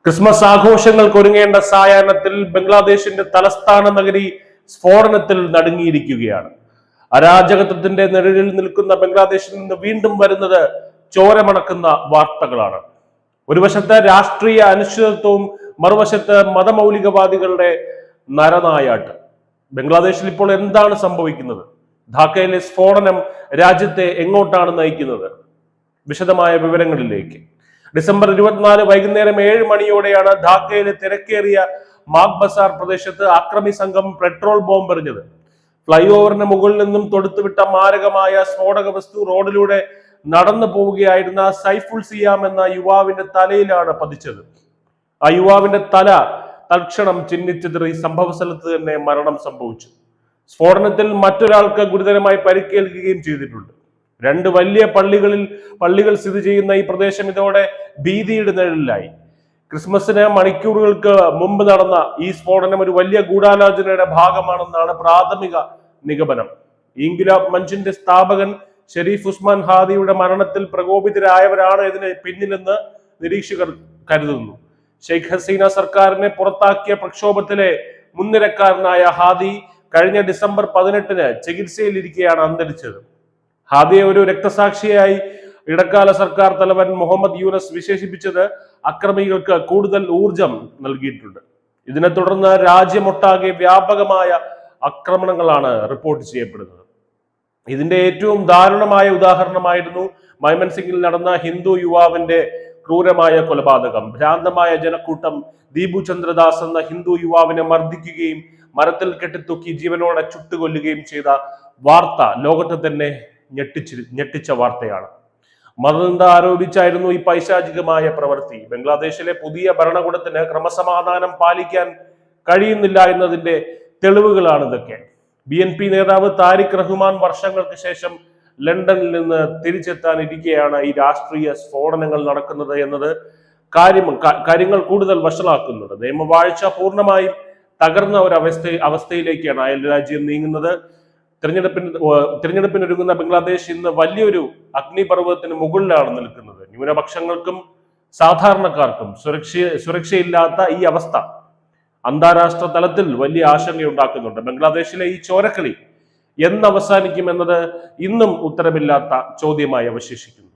Christmas ആഘോഷങ്ങൾക്ക് ഒരുങ്ങേണ്ട സായാഹ്നത്തിൽ ബംഗ്ലാദേശിന്റെ തലസ്ഥാന നഗരി സ്ഫോടനത്തിൽ നടുങ്ങിയിരിക്കുകയാണ്. അരാജകത്വത്തിന്റെ നിഴലിൽ നിൽക്കുന്ന ബംഗ്ലാദേശിൽ നിന്ന് വീണ്ടും വരുന്നത് ചോരമണക്കുന്ന വാർത്തകളാണ്. ഒരു വശത്ത് രാഷ്ട്രീയ അനിശ്ചിതത്വവും മറുവശത്ത് മതമൗലികവാദികളുടെ നരനായാട്ട്. ബംഗ്ലാദേശിൽ ഇപ്പോൾ എന്താണ് സംഭവിക്കുന്നത്? ധാക്കയിലെ സ്ഫോടനം രാജ്യത്തെ എങ്ങോട്ടാണ് നയിക്കുന്നത്? വിശദമായ വിവരങ്ങളിലേക്ക്. ഡിസംബർ 24 വൈകുന്നേരം 7 മണിയോടെയാണ് ധാക്കയിലെ തിരക്കേറിയ മാഗ് ബസാർ പ്രദേശത്ത് അക്രമി സംഘം പെട്രോൾ ബോംബ് എറിഞ്ഞത്. ഫ്ലൈ ഓവറിന് മുകളിൽ നിന്നും തൊടുത്തുവിട്ട മാരകമായ സ്ഫോടക വസ്തു റോഡിലൂടെ നടന്നു പോവുകയായിരുന്ന സൈഫുൾ സിയാം എന്ന യുവാവിന്റെ തലയിലാണ് പതിച്ചത്. ആ യുവാവിന്റെ തല തൽക്ഷണം ചിഹ്നിച്ചെതിറി സംഭവ സ്ഥലത്ത് തന്നെ മരണം സംഭവിച്ചു. സ്ഫോടനത്തിൽ മറ്റൊരാൾക്ക് ഗുരുതരമായി പരിക്കേൽക്കുകയും ചെയ്തിട്ടുണ്ട്. രണ്ട് വലിയ പള്ളികൾ സ്ഥിതി ചെയ്യുന്ന ഈ പ്രദേശം ഇതോടെ ഭീതിയുടെ നിഴലിലായി. ക്രിസ്മസിന് മണിക്കൂറുകൾക്ക് മുമ്പ് നടന്ന ഈ സ്ഫോടനം ഒരു വലിയ ഗൂഢാലോചനയുടെ ഭാഗമാണെന്നാണ് പ്രാഥമിക നിഗമനം. ഇൻക്വിലാബ് മഞ്ചിന്റെ സ്ഥാപകൻ ഷെരീഫ് ഉസ്മാൻ ഹാദിയുടെ മരണത്തിൽ പ്രകോപിതരായവരാണ് ഇതിന് പിന്നിലെന്ന് നിരീക്ഷകർ കരുതുന്നു. ഷെയ്ഖ് ഹസീന സർക്കാരിനെ പുറത്താക്കിയ പ്രക്ഷോഭത്തിലെ മുൻനിരക്കാരനായ ഹാദി കഴിഞ്ഞ ഡിസംബർ 18 ചികിത്സയിലിരിക്കെയാണ് അന്തരിച്ചത്. ഹാദിയെ ഒരു രക്തസാക്ഷിയായി ഇടക്കാല സർക്കാർ തലവൻ മുഹമ്മദ് യൂനസ് വിശേഷിപ്പിച്ചത് അക്രമികൾക്ക് കൂടുതൽ ഊർജം നൽകിയിട്ടുണ്ട്. ഇതിനെ തുടർന്ന് രാജ്യമൊട്ടാകെ വ്യാപകമായ ആക്രമണങ്ങളാണ് റിപ്പോർട്ട് ചെയ്യപ്പെടുന്നത്. ഇതിന്റെ ഏറ്റവും ദാരുണമായ ഉദാഹരണമായിരുന്നു മൈമൻസിംഗിൽ നടന്ന ഹിന്ദു യുവാവിന്റെ ക്രൂരമായ കൊലപാതകം. ഭ്രാന്തമായ ജനക്കൂട്ടം ദീപു ചന്ദ്രദാസ് എന്ന ഹിന്ദു യുവാവിനെ മർദ്ദിക്കുകയും മരത്തിൽ കെട്ടിത്തൂക്കി ജീവനോടെ ചുട്ടുകൊല്ലുകയും ചെയ്ത വാർത്ത ലോകത്തെ തന്നെ ഞെട്ടിച്ച വാർത്തയാണ്. മതനിന്ദ ആരോപിച്ചായിരുന്നു ഈ പൈശാചികമായ പ്രവൃത്തി. ബംഗ്ലാദേശിലെ പുതിയ ഭരണകൂടത്തിന് ക്രമസമാധാനം പാലിക്കാൻ കഴിയുന്നില്ല എന്നതിന്റെ തെളിവുകളാണ് ഇതൊക്കെ. BNP നേതാവ് താരിഖ് റഹ്മാൻ വർഷങ്ങൾക്ക് ശേഷം ലണ്ടനിൽ നിന്ന് തിരിച്ചെത്താൻ ഇരിക്കെയാണ് ഈ രാഷ്ട്രീയ സ്ഫോടനങ്ങൾ നടക്കുന്നത് എന്നത് കാര്യങ്ങൾ കൂടുതൽ വഷളാക്കുന്നത്. നിയമവാഴ്ച പൂർണ്ണമായും തകർന്ന ഒരു അവസ്ഥയിലേക്കാണ് അയൽ രാജ്യം നീങ്ങുന്നത്. തിരഞ്ഞെടുപ്പിനൊരുങ്ങുന്ന ബംഗ്ലാദേശ് ഇന്ന് വലിയൊരു അഗ്നിപർവ്വതത്തിന് മുകളിലാണ് നിൽക്കുന്നത്. ന്യൂനപക്ഷങ്ങൾക്കും സാധാരണക്കാർക്കും സുരക്ഷയില്ലാത്ത ഈ അവസ്ഥ അന്താരാഷ്ട്ര തലത്തിൽ വലിയ ആശങ്കയുണ്ടാക്കുന്നുണ്ട്. ബംഗ്ലാദേശിലെ ഈ ചോരക്കളി എന്ന് അവസാനിക്കും എന്നത് ഇന്നും ഉത്തരമില്ലാത്ത ചോദ്യമായി അവശേഷിക്കുന്നു.